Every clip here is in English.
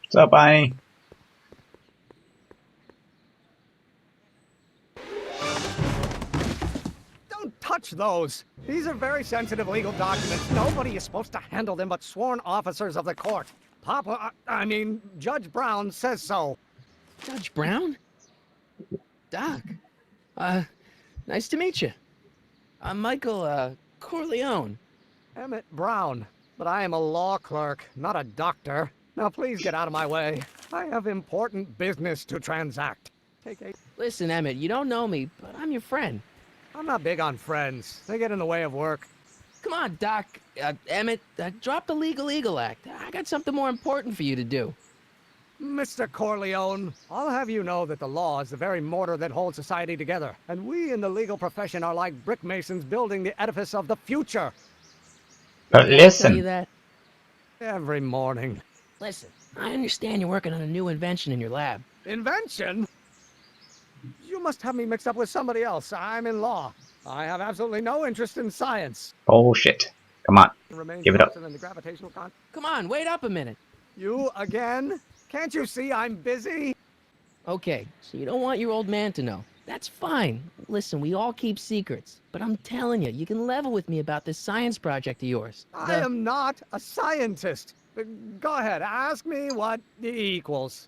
What's up, Bonnie? Don't touch those. These are very sensitive legal documents. Nobody is supposed to handle them but sworn officers of the court. Judge Brown says so. Judge Brown? Doc. Nice to meet you. I'm Michael, Corleone. Emmett Brown. But I am a law clerk, not a doctor. Now please get out of my way. I have important business to transact. Listen, Emmett, you don't know me, but I'm your friend. I'm not big on friends. They get in the way of work. Come on, Doc. Emmett, drop the Legal Eagle Act. I got something more important for you to do. Mr. Corleone, I'll have you know that the law is the very mortar that holds society together, and we in the legal profession are like brick masons building the edifice of the future. But Tell you listen, that? Every morning. Listen, I understand you're working on a new invention in your lab. Invention? You must have me mixed up with somebody else. I'm in law. I have absolutely no interest in science. bullshit. Come on, give it up. In the gravitational Come on, wait up a minute. You again? Can't you see I'm busy? Okay, so you don't want your old man to know. That's fine. Listen, we all keep secrets. But I'm telling you, you can level with me about this science project of yours. I am not a scientist. Go ahead, ask me what E equals.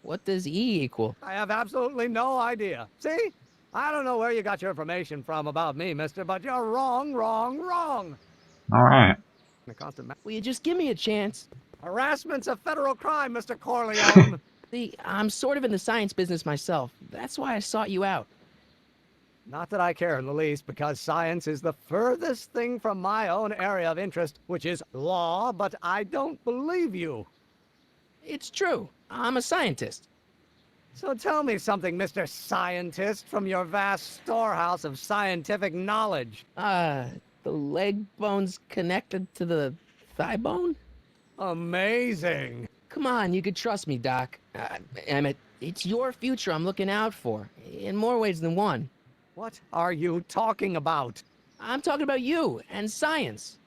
What does E equal? I have absolutely no idea. See? I don't know where you got your information from about me, mister, but you're wrong, wrong, wrong. Alright. Will you just give me a chance? Harassment's a federal crime, Mr. Corleone. See, I'm sort of in the science business myself. That's why I sought you out. Not that I care in the least, because science is the furthest thing from my own area of interest, which is law, but I don't believe you. It's true. I'm a scientist. So tell me something, Mr. Scientist, from your vast storehouse of scientific knowledge. The leg bone's connected to the thigh bone? Amazing. Come on, you could trust me, Doc. Emmett, it's your future I'm looking out for, in more ways than one. What are you talking about? I'm talking about you and science.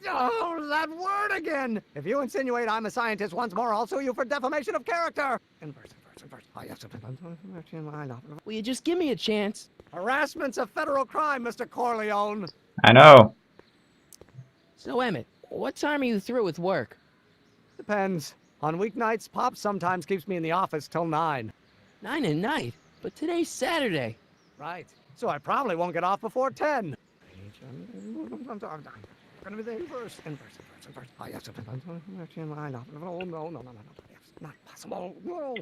Oh, that word again! If you insinuate I'm a scientist once more, I'll sue you for defamation of character! Inverse. Will you just give me a chance? Harassment's a federal crime, Mr. Corleone. I know. So, Emmett, what time are you through with work? Depends. On weeknights, Pop sometimes keeps me in the office till 9. 9 at night? But today's Saturday. Right. So I probably won't get off before 10. Gonna be the inverse. Oh, no. It's not possible. No.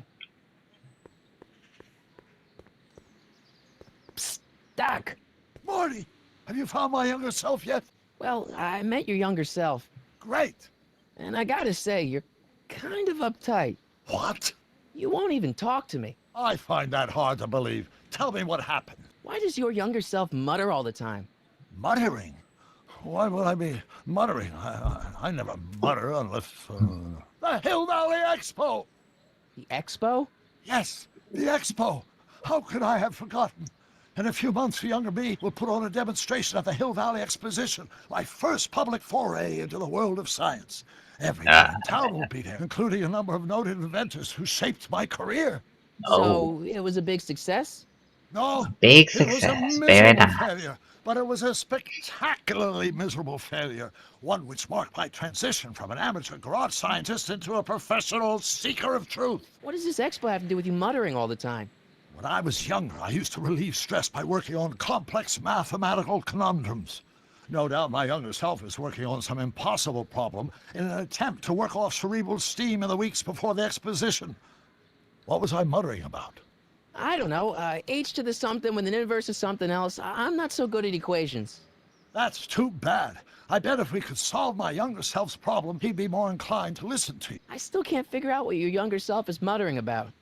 Psst, Doc. Morty, have you found my younger self yet? Well, I met your younger self. Great. And I gotta say, you're kind of uptight. What? You won't even talk to me. I find that hard to believe. Tell me what happened. Why does your younger self mutter all the time? Muttering? Why would I be muttering? I never mutter unless... The Hill Valley Expo! The expo? Yes, the Expo. How could I have forgotten? In a few months, the younger me will put on a demonstration at the Hill Valley Exposition, my first public foray into the world of science. Everyone in town will be there, including a number of noted inventors who shaped my career. So, it was a big success? No, Big it was a success. Very miserable nice. failure, but it was a spectacularly miserable failure, one which marked my transition from an amateur garage scientist into a professional seeker of truth. What does this expo have to do with you muttering all the time? When I was younger, I used to relieve stress by working on complex mathematical conundrums. No doubt my younger self is working on some impossible problem in an attempt to work off cerebral steam in the weeks before the exposition. What was I muttering about? I don't know, h to the something with an inverse of something else. I'm not so good at equations. That's too bad. I bet if we could solve my younger self's problem, he'd be more inclined to listen to you. I still can't figure out what your younger self is muttering about.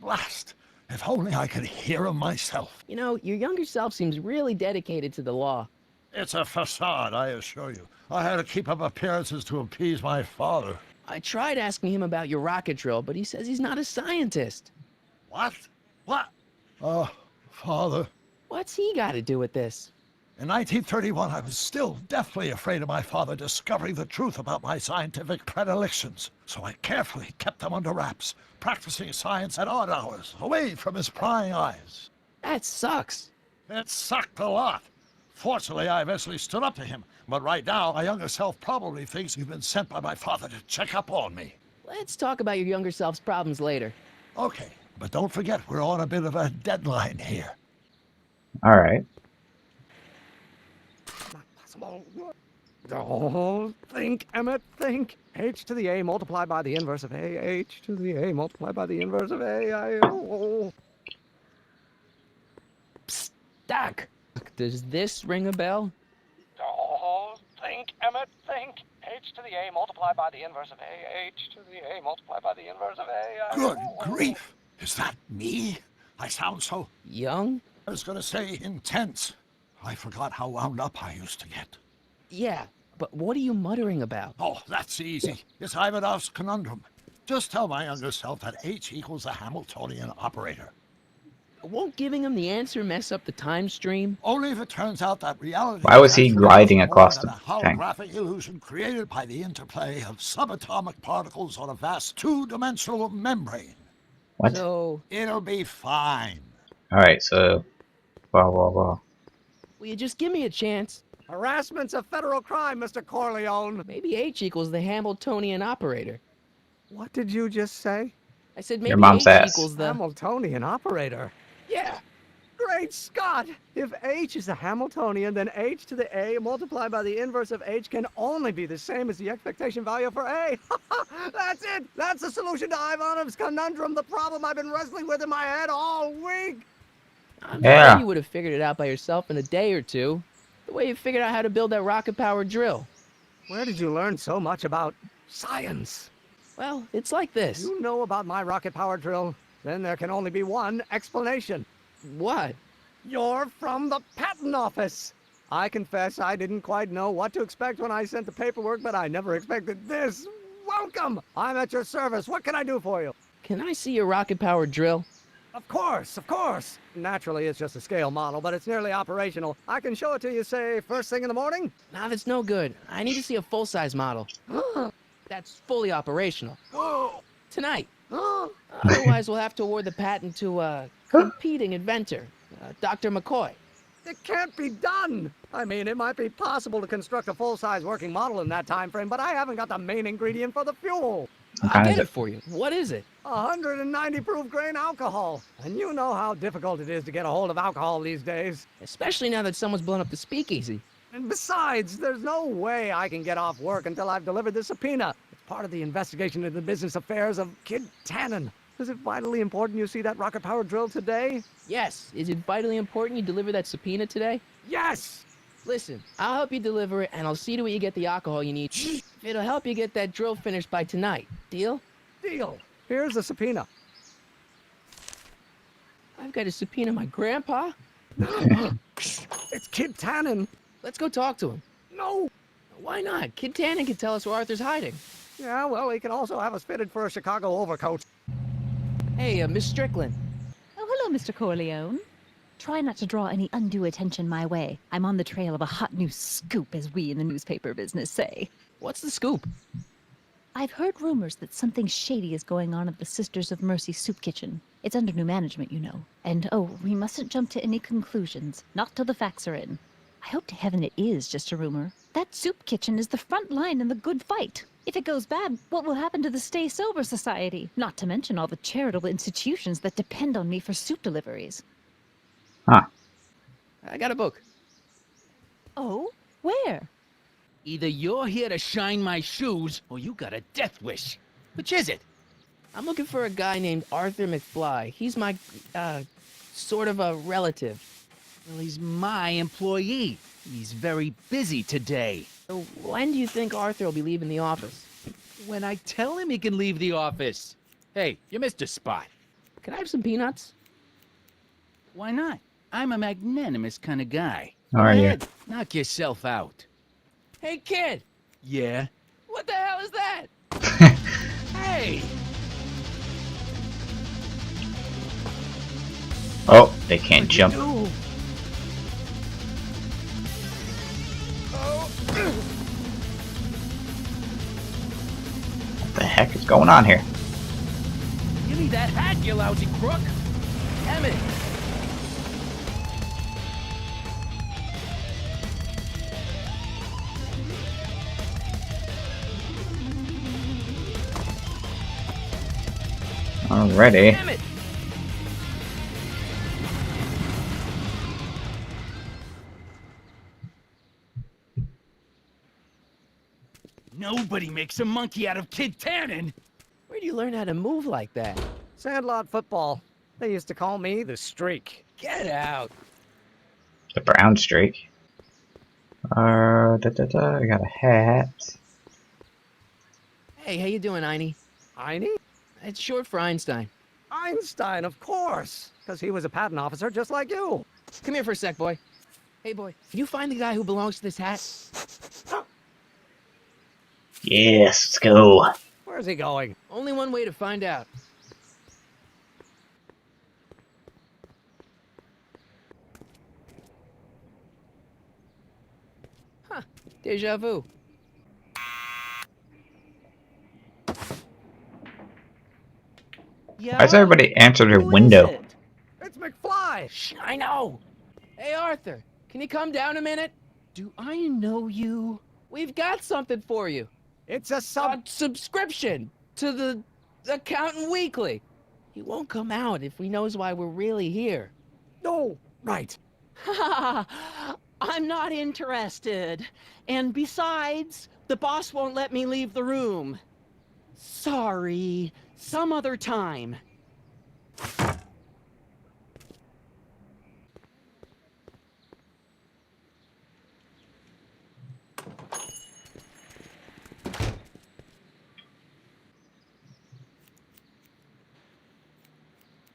Blast! If only I could hear him myself. You know, your younger self seems really dedicated to the law. It's a facade, I assure you. I had to keep up appearances to appease my father. I tried asking him about your rocket drill, but he says he's not a scientist. What? What? Father. What's he got to do with this? In 1931, I was still deathly afraid of my father discovering the truth about my scientific predilections, so I carefully kept them under wraps, practicing science at odd hours, away from his prying eyes. That sucks. It sucked a lot. Fortunately, I eventually stood up to him, but right now, my younger self probably thinks you've been sent by my father to check up on me. Let's talk about your younger self's problems later. Okay, but don't forget, we're on a bit of a deadline here. Alright. Not possible. Oh, think, Emmett, think. H to the A multiplied by the inverse of A. H to the A multiplied by the inverse of A. Psst, Doc. Does this ring a bell? Oh, think, Emmett, think. H to the A multiplied by the inverse of A. H to the A multiplied by the inverse of A. Good grief! Is that me? I sound so... Young? I was gonna say intense. I forgot how wound up I used to get. Yeah, but what are you muttering about? Oh, that's easy. It's Ivanov's conundrum. Just tell my younger self that H equals a Hamiltonian operator. Won't giving him the answer mess up the time stream? Only if it turns out that reality... Why was he is gliding nothing across more than the a thing? holographic illusion created by the interplay of subatomic particles on a vast two-dimensional membrane. What? So, It'll be fine. Alright, so... Well. will you just give me a chance? Harassment's a federal crime, Mr. Corleone. Maybe H equals the Hamiltonian operator. What did you just say? I said Your maybe mom's H ass. equals the... Hamiltonian operator. Yeah. Great Scott! If H is a Hamiltonian, then H to the A multiplied by the inverse of H can only be the same as the expectation value for A. That's it! That's the solution to Ivanov's conundrum, the problem I've been wrestling with in my head all week! I'm Yeah. sure you would have figured it out by yourself in a day or two. The way you figured out how to build that rocket-powered drill. Where did you learn so much about science? Well, it's like this. You know about my rocket power drill? Then there can only be one explanation. What? You're from the patent office. I confess I didn't quite know what to expect when I sent the paperwork, but I never expected this. Welcome! I'm at your service. What can I do for you? Can I see your rocket-powered drill? Of course, of course. Naturally, it's just a scale model, but it's nearly operational. I can show it to you, say, first thing in the morning. Nah, that's no good. I need to see a full-size model. That's fully operational. Tonight. Otherwise, we'll have to award the patent to a competing inventor, Dr. McCoy. It can't be done. I mean, it might be possible to construct a full-size working model in that time frame, but I haven't got the main ingredient for the fuel. What I'll kind get is it it? for you. What is it? 190 proof grain alcohol. And you know how difficult it is to get a hold of alcohol these days. Especially now that someone's blown up the speakeasy. And besides, there's no way I can get off work until I've delivered the subpoena. It's part of the investigation into the business affairs of Kid Tannen. Is it vitally important you see that rocket power drill today? Yes. Is it vitally important you deliver that subpoena today? Yes! Listen, I'll help you deliver it, and I'll see to it you get the alcohol you need. It'll help you get that drill finished by tonight. Deal? Deal. Here's the subpoena. I've got to subpoena my grandpa. It's Kid Tannen. Let's go talk to him. No! Why not? Kid Tannen can tell us where Arthur's hiding. Yeah, well, he can also have us fitted for a Chicago overcoat. Hey, Miss Strickland. Oh, hello, Mr. Corleone. Try not to draw any undue attention my way. I'm on the trail of a hot new scoop, as we in the newspaper business say. What's the scoop? I've heard rumors that something shady is going on at the Sisters of Mercy soup kitchen. It's under new management, you know. And, oh, we mustn't jump to any conclusions. Not till the facts are in. I hope to heaven it is just a rumor. That soup kitchen is the front line in the good fight. If it goes bad, what will happen to the Stay Sober Society? Not to mention all the charitable institutions that depend on me for soup deliveries. Huh. I got a book. Oh? Where? Either you're here to shine my shoes, or you got a death wish. Which is it? I'm looking for a guy named Arthur McFly. He's my, sort of a relative. Well, he's my employee. He's very busy today. So when do you think Arthur will be leaving the office? When I tell him he can leave the office. Hey, you missed a spot. Can I have some peanuts? Why not? I'm a magnanimous kind of guy. Are Go you? ahead, knock yourself out. Hey, kid! Yeah? What the hell is that? Hey! Oh, they can't jump. Ooh. What the heck is going on here? Give me that hat, you lousy crook! Emmett! Alrighty. Emmett! Nobody makes a monkey out of Kid Tannen! Where'd you learn how to move like that? Sandlot football. They used to call me the Streak. Get out! The brown streak. I got a hat. Hey, how you doing, Einie? Einie? It's short for Einstein. Einstein, of course. Because he was a patent officer just like you. Come here for a sec, boy. Hey, boy, can you find the guy who belongs to this hat? Yes, let's go. Where's he going? Only one way to find out. Huh. Deja vu. Yeah. Why does everybody answer their window? It's McFly. Shh, I know. Hey, Arthur, can you come down a minute? Do I know you? We've got something for you. It's a A subscription to the Accountant Weekly. He won't come out if he knows why we're really here. No, right. I'm not interested. And besides, the boss won't let me leave the room. Sorry. Some other time.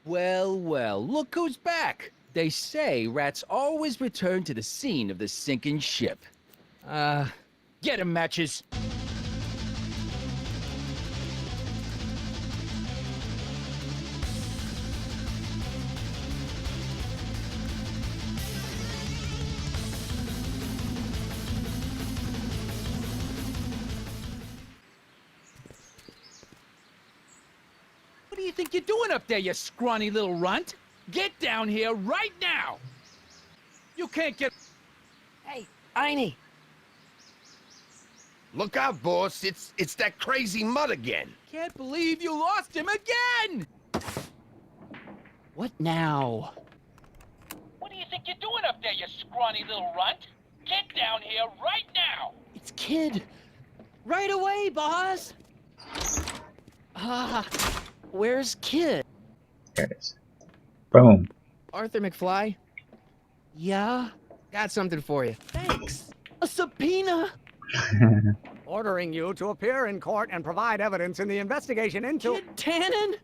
Well, well, look who's back! They say rats always return to the scene of the sinking ship. Get 'em, Matches! What do you think you're doing up there, you scrawny little runt? Get down here right now! You can't get... Hey, Einie. Look out, boss. It's that crazy mutt again. Can't believe you lost him again! What now? What do you think you're doing up there, you scrawny little runt? Get down here right now! It's Kid. Right away, boss. Where's Kid? There it is. Boom. Arthur McFly, Yeah? got something for you. Thanks. A subpoena? Ordering you to appear in court and provide evidence in the investigation into... Kid Tannen?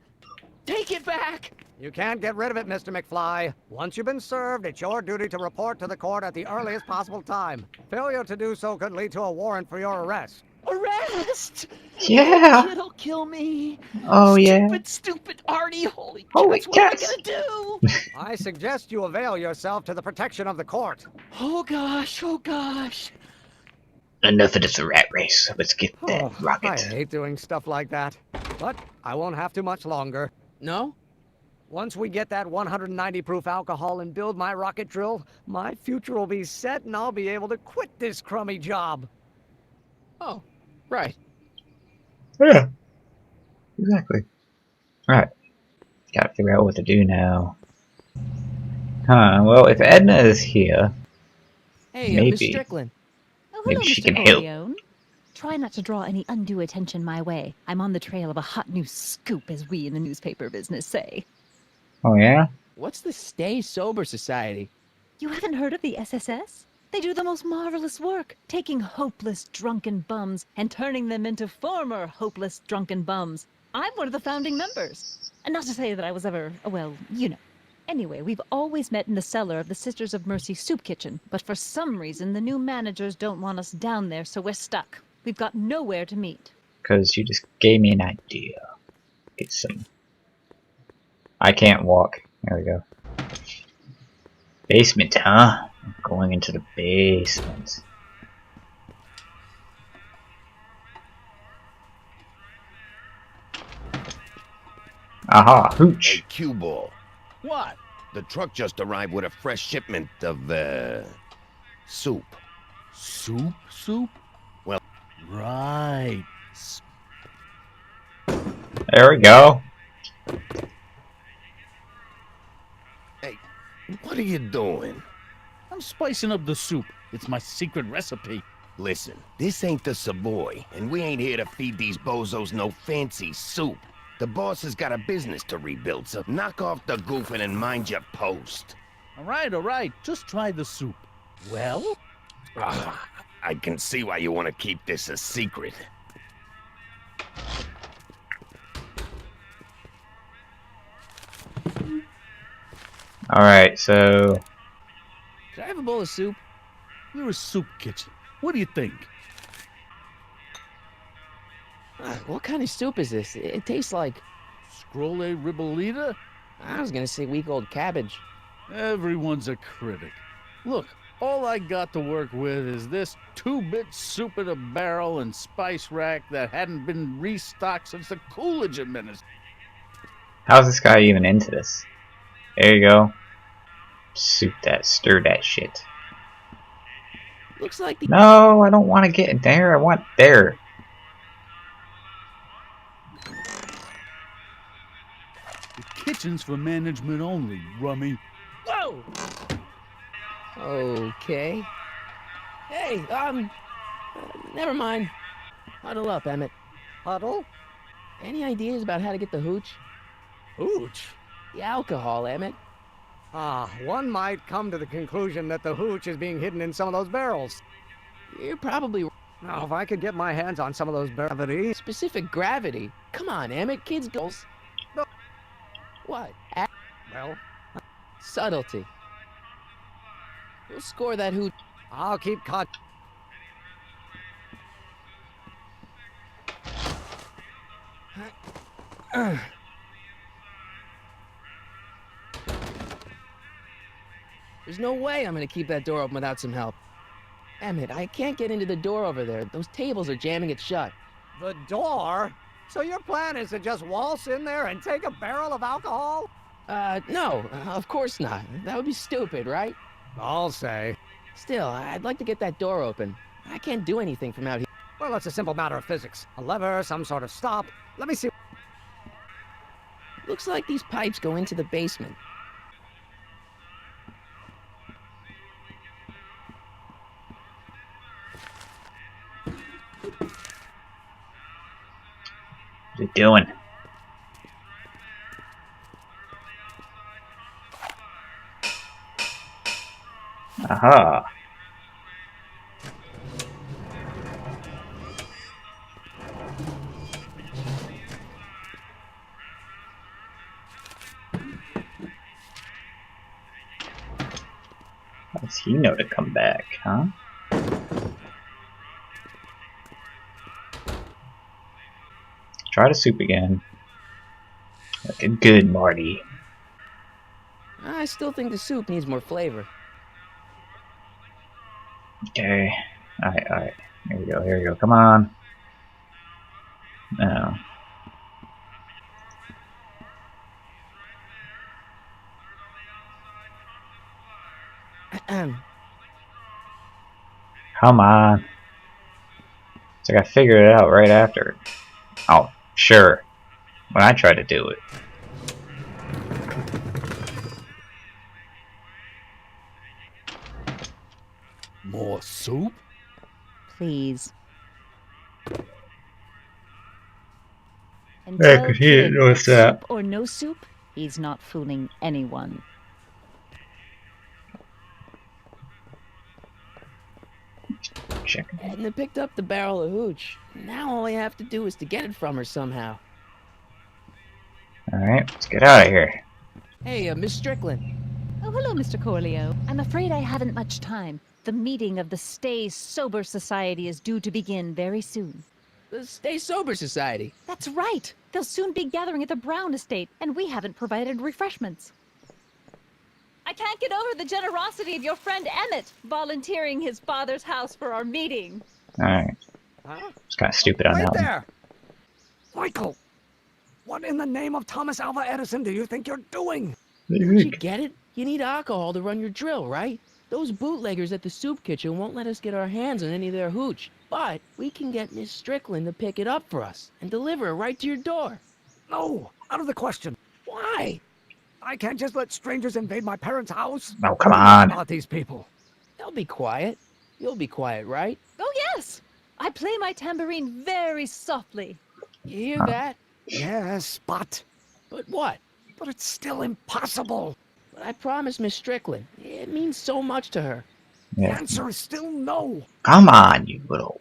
Take it back. You can't get rid of it, Mr. McFly. Once you've been served, it's your duty to report to the court at the earliest possible time. Failure to do so could lead to a warrant for your arrest. Arrest! Yeah. Kid'll kill me. Oh yeah. Stupid Artie. Holy Holy cats, what am I cats. gonna do? I suggest you avail yourself to the protection of the court. Oh gosh, oh gosh. Enough of this rat race. Let's get that I rocket. hate doing stuff like that. But I won't have to much longer. No? Once we get that 190 proof alcohol and build my rocket drill, my future will be set and I'll be able to quit this crummy job. Oh, right. Yeah. Exactly. Right. Gotta figure out what to do now. Huh, well, if Edna is here, Hey, Miss Maybe. Strickland. Oh, Maybe hello, she Mr. can help. Corleone. Try not to draw any undue attention my way. I'm on the trail of a hot new scoop, as we in the newspaper business say. oh yeah? What's the Stay Sober Society? You haven't heard of the SSS? They do the most marvelous work, taking hopeless drunken bums and turning them into former hopeless drunken bums. I'm one of the founding members. And not to say that I was ever, well, you know. Anyway, we've always met in the cellar of the Sisters of Mercy soup kitchen, but for some reason the new managers don't want us down there, so we're stuck. We've got nowhere to meet. Because you just gave me an idea. Get some... I can't walk. There we go. Basement, huh? I'm going into the basement. Aha, Hey, hooch. cue ball. What? The truck just arrived with a fresh shipment of, soup. Soup? Soup? Well- Right. There we go. What are you doing? I'm spicing up the soup. It's my secret recipe. Listen, this ain't the Savoy, and we ain't here to feed these bozos no fancy soup. The boss has got a business to rebuild, so knock off the goofing and mind your post. All right. Just try the soup. Well? Ah, I can see why you want to keep this a secret. Alright, so... Could I have a bowl of soup? You're a soup kitchen. What do you think? What kind of soup is this? It tastes like... Scrolle ribollita? I was gonna say week-old cabbage. Everyone's a critic. Look, all I got to work with is this 2-bit soup in a barrel and spice rack that hadn't been restocked since the Coolidge administration. How's this guy even into this? There you go. Soup that, stir that shit. Looks like the... No, I don't want to get there. I want there. The kitchen's for management only, Rummy. Whoa! Okay. Hey, never mind. Huddle up, Emmett. Huddle? Any ideas about how to get the hooch? Hooch? The alcohol, Emmett. One might come to the conclusion that the hooch is being hidden in some of those barrels. You're probably... Now, if I could get my hands on some of those barrels... Specific gravity. Come on, Emmett. Kids goals. No. What? Well, Subtlety. We'll score that hooch. I'll keep cut. There's no way I'm gonna keep that door open without some help. Emmett, I can't get into the door over there. Those tables are jamming it shut. The door? So your plan is to just waltz in there and take a barrel of alcohol? No, of course not. That would be stupid, right? I'll say. Still, I'd like to get that door open. I can't do anything from out here. Well, it's a simple matter of physics. A lever, some sort of stop. Let me see. Looks like these pipes go into the basement. What's he doing? Aha. How does he know to come back, huh? Try the soup again. Looking good, Marty. I still think the soup needs more flavor. Okay. Alright. Here we go. Come on. No. Come on. It's like I figured it out right after. Oh, sure. When I tried to do it. More soup? Please. And Yeah, tell 'cause he didn't Kid, notice that. soup or no soup, he's not fooling anyone. Check. Edna picked up the barrel of hooch. Now all I have to do is to get it from her somehow. Alright, let's get out of here. Hey, Miss Strickland. Oh, hello, Mr. Corleo. I'm afraid I haven't much time. The meeting of the Stay Sober Society is due to begin very soon. The Stay Sober Society. That's right. They'll soon be gathering at the Brown estate, and we haven't provided refreshments. I can't get over the generosity of your friend Emmett volunteering his father's house for our meeting. Alright. Huh? It's kind of stupid on Wait that one. there! Michael! What in the name of Thomas Alva Edison do you think you're doing? Don't you get it? You need alcohol to run your drill, right? Those bootleggers at the soup kitchen won't let us get our hands on any of their hooch. But we can get Miss Strickland to pick it up for us and deliver it right to your door. No, out of the question. Why? I can't just let strangers invade my parents' house. Oh, come What do you know on. about these people? They'll be quiet. You'll be quiet, right? Oh, yes! I play my tambourine very softly. You hear that? Yes, but But what? it's still impossible. But I promised Miss Strickland. It means so much to her. The Yeah. answer is still no. Come on, you little.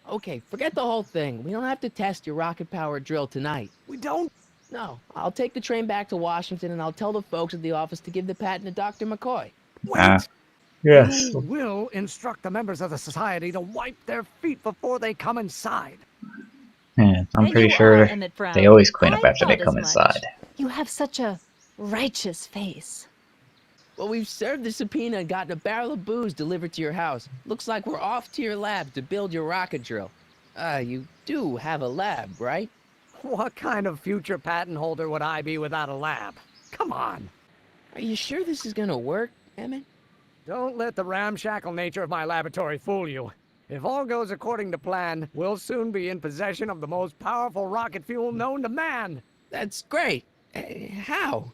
Okay, forget the whole thing. We don't have to test your rocket-powered drill tonight. We don't. No, I'll take the train back to Washington and I'll tell the folks at the office to give the patent to Dr. McCoy. Wait. Ah, yes. You will instruct the members of the society to wipe their feet before they come inside. Yeah, I'm And pretty you sure are Emmett Brown. they always clean up I after they thought come as much. inside. You have such a righteous face. Well, we've served the subpoena and gotten a barrel of booze delivered to your house. Looks like we're off to your lab to build your rocket drill. You do have a lab, right? What kind of future patent holder would I be without a lab? Come on. Are you sure this is gonna work, Emmett? Don't let the ramshackle nature of my laboratory fool you. If all goes according to plan, we'll soon be in possession of the most powerful rocket fuel known to man. That's great. How?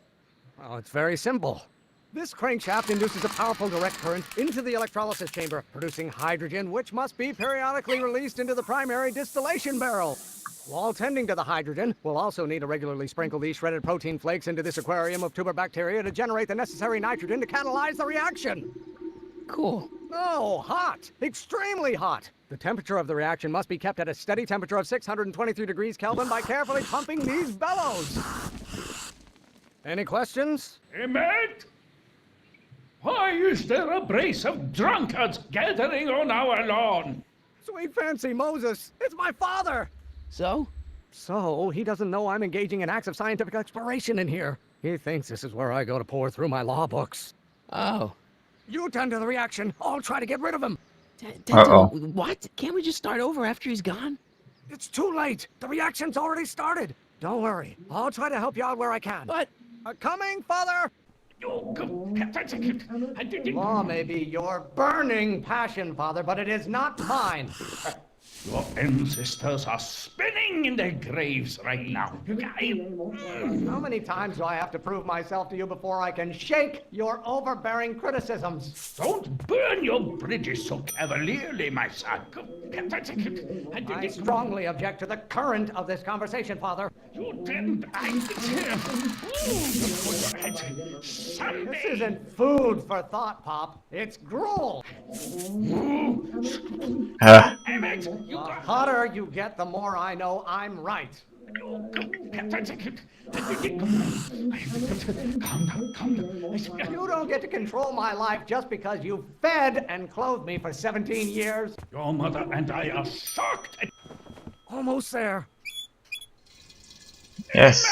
Well, it's very simple. This crankshaft induces a powerful direct current into the electrolysis chamber, producing hydrogen, which must be periodically released into the primary distillation barrel. While tending to the hydrogen, we'll also need to regularly sprinkle these shredded protein flakes into this aquarium of tuber bacteria to generate the necessary nitrogen to catalyze the reaction. Cool. Oh, hot! Extremely hot! The temperature of the reaction must be kept at a steady temperature of 623 degrees Kelvin by carefully pumping these bellows. Any questions? Emmett? Why is there a brace of drunkards gathering on our lawn? Sweet fancy Moses, it's my father! So? So, he doesn't know I'm engaging in acts of scientific exploration in here. He thinks this is where I go to pour through my law books. Oh. You tend to the reaction. I'll try to get rid of him. Uh-oh. What? Can't we just start over after he's gone? It's too late. The reaction's already started. Don't worry. I'll try to help you out where I can. But Coming, father! Law may be your burning passion, father, but it is not mine. Your ancestors are spinning in their graves right now. How many times do I have to prove myself to you before I can shake your overbearing criticisms? Don't burn your bridges so cavalierly, my son. I strongly object to the current of this conversation, father. You didn't. Someday. This isn't food for thought, Pop. It's gruel. Emmett, you The got... hotter you get, the more I know I'm right. Calm down. You don't get to control my life just because you fed and clothed me for 17 years. Your mother and I are shocked at Almost there. Yes.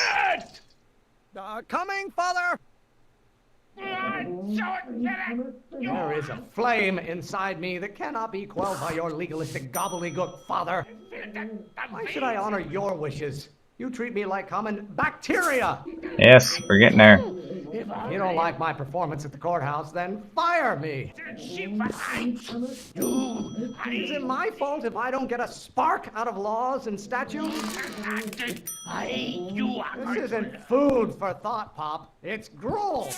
Emmett! Coming, father! There is a flame inside me that cannot be quelled by your legalistic gobbledygook, father. Why should I honor your wishes? You treat me like common bacteria. Yes, we're getting there. If you don't like my performance at the courthouse, then fire me. Is it my fault if I don't get a spark out of laws and statutes? This isn't food for thought, Pop. It's gruel.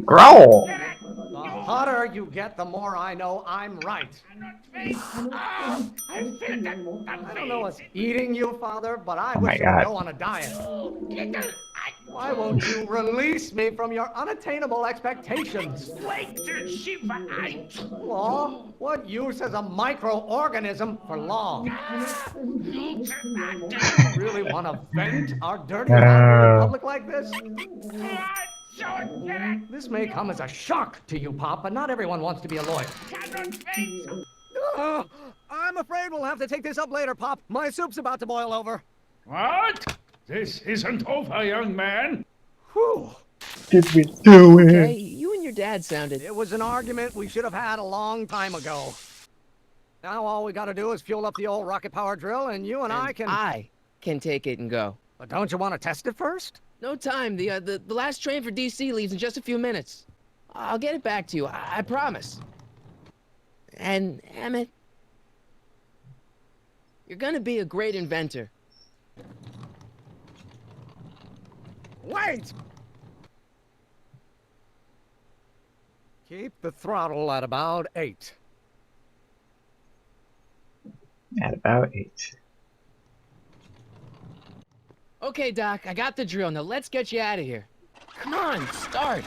Growl! The hotter you get, the more I know I'm right. I don't know what's eating you, Father, but I Oh my wish you would God. go on a diet. Why won't you release me from your unattainable expectations? Law? What use has a microorganism for law? You really want to vent our dirty laundry in public like this? This may come as a shock to you, Pop, but not everyone wants to be a lawyer. I'm afraid we'll have to take this up later, Pop. My soup's about to boil over. What? This isn't over, young man. Whew. Did we do Hey, it? you and your dad sounded... It was an argument we should have had a long time ago. Now all we gotta do is fuel up the old rocket power drill, and you and I can... I can take it and go. But don't you want to test it first? No time. The last train for DC leaves in just a few minutes. I'll get it back to you. I promise. And Emmett, you're gonna be a great inventor. Wait! Keep the throttle at about 8. At about 8. Okay, Doc, I got the drill. Now let's get you out of here. Come on, start.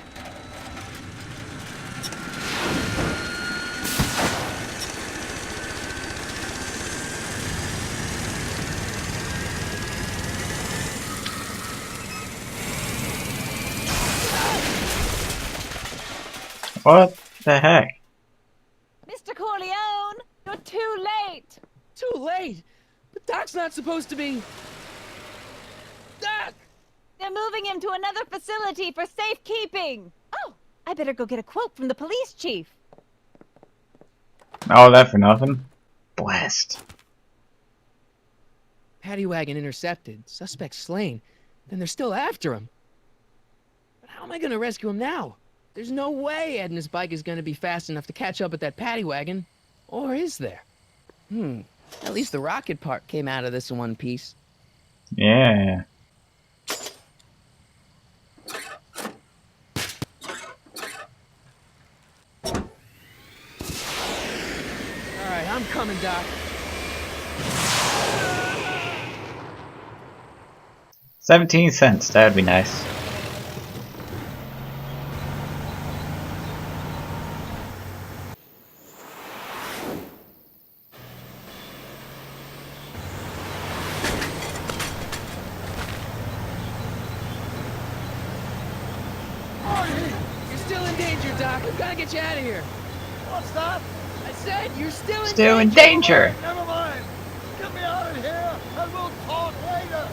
What the heck? Mr. Corleone, you're too late. Too late. But Doc's not supposed to be... Doc! They're moving him to another facility for safekeeping. Oh, I better go get a quote from the police chief. All that for nothing? Blast. Paddy wagon intercepted. Suspect slain. Then they're still after him. But how am I gonna rescue him now? There's no way Ed and his bike is gonna be fast enough to catch up with that paddy wagon. Or is there? At least the rocket part came out of this in one piece. Yeah. Alright, I'm coming, Doc. 17 cents, that'd be nice. You're still in danger, Doc. We've gotta get you out of here. What's that? I said you're still in Still in danger. danger! Never mind. Get me out of here, and we'll talk later.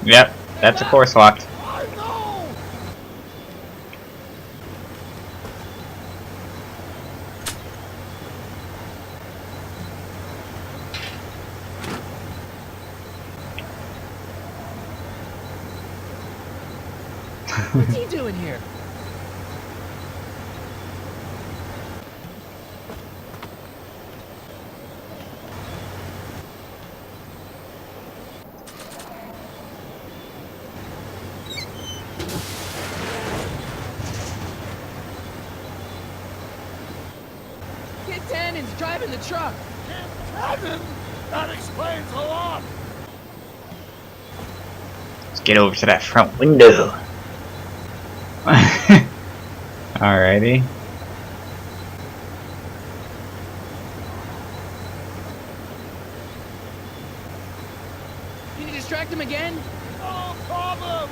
Yep, that's a course locked. I know. What's he doing here? Kid Tannen's driving the truck. Cannon. That explains a lot. Let's get over to that front window. Alrighty. Can you distract him again? No problem.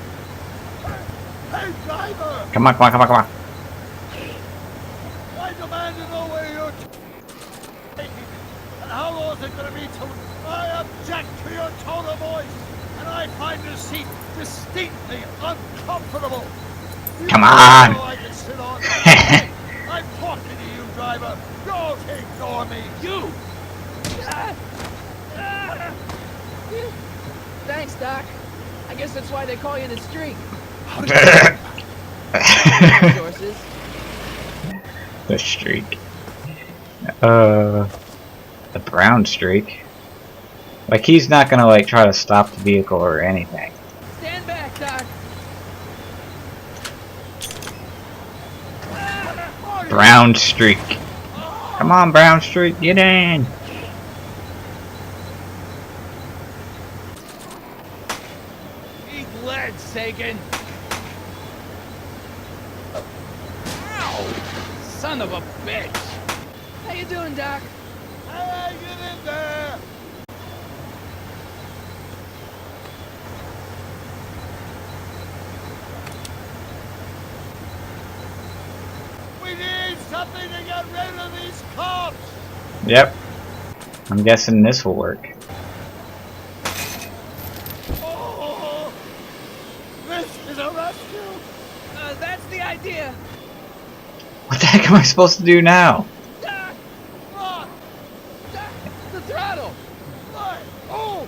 Hey, driver. Come on, come on, come on, come on. I demand to know where you're taking me. And how long is it going to be till I object to your tone of voice? And I find this seat distinctly uncomfortable. You Come know on. I can sit on. Hey, I'm talking to you, driver. Don't ignore me. You! Thanks, Doc. I guess that's why they call you the Streak. Sources. The streak. The brown streak. Like, he's not gonna, like, try to stop the vehicle or anything. Stand back, Doc. Brown streak. Come on, brown streak, get in! Eat lead, Sagan. Ow! Son of a bitch! How you doing, Doc? Hey, get in there. We need something to get rid of these cops. Yep. I'm guessing this will work. Oh, this is a rescue. That's the idea. What the heck am I supposed to do now? Doc! Doc! The throttle! Oh!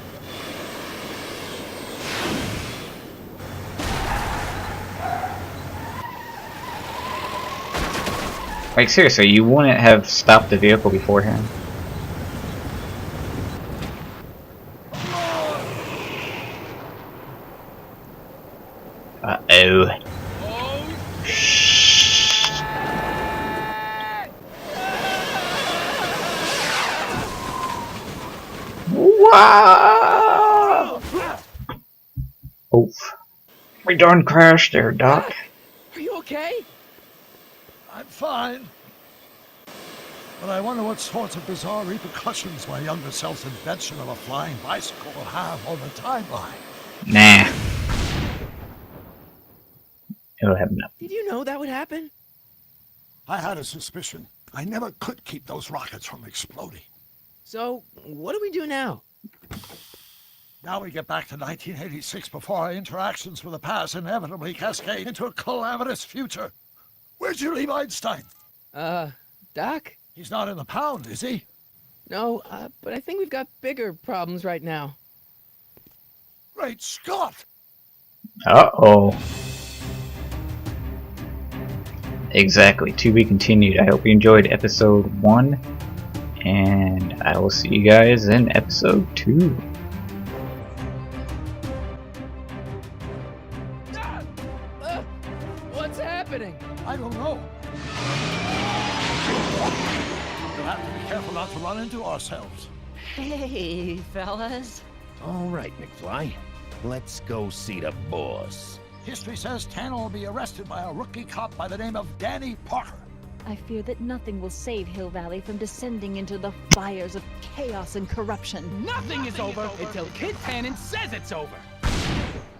Like, seriously, you wouldn't have stopped the vehicle beforehand? Uh-oh. Wow! Oof. We done crashed there, Doc. Are you okay? I'm fine. But I wonder what sorts of bizarre repercussions my younger self's invention of a flying bicycle will have on the timeline. Nah. It'll have nothing. Did you know that would happen? I had a suspicion. I never could keep those rockets from exploding. So, what do we do now? Now we get back to 1986 before our interactions with the past inevitably cascade into a calamitous future. Where'd you leave Einstein? Doc? He's not in the pound, is he? No, but I think we've got bigger problems right now. Great Scott! Uh-oh. Exactly. To be continued. I hope you enjoyed episode 1. And I will see you guys in episode 2. What's happening? I don't know. We'll have to be careful not to run into ourselves. Hey, fellas. All right, McFly. Let's go see the boss. History says Tanner will be arrested by a rookie cop by the name of Danny Parker. I fear that nothing will save Hill Valley from descending into the fires of chaos and corruption. Nothing is over until Kid Tannen says it's over.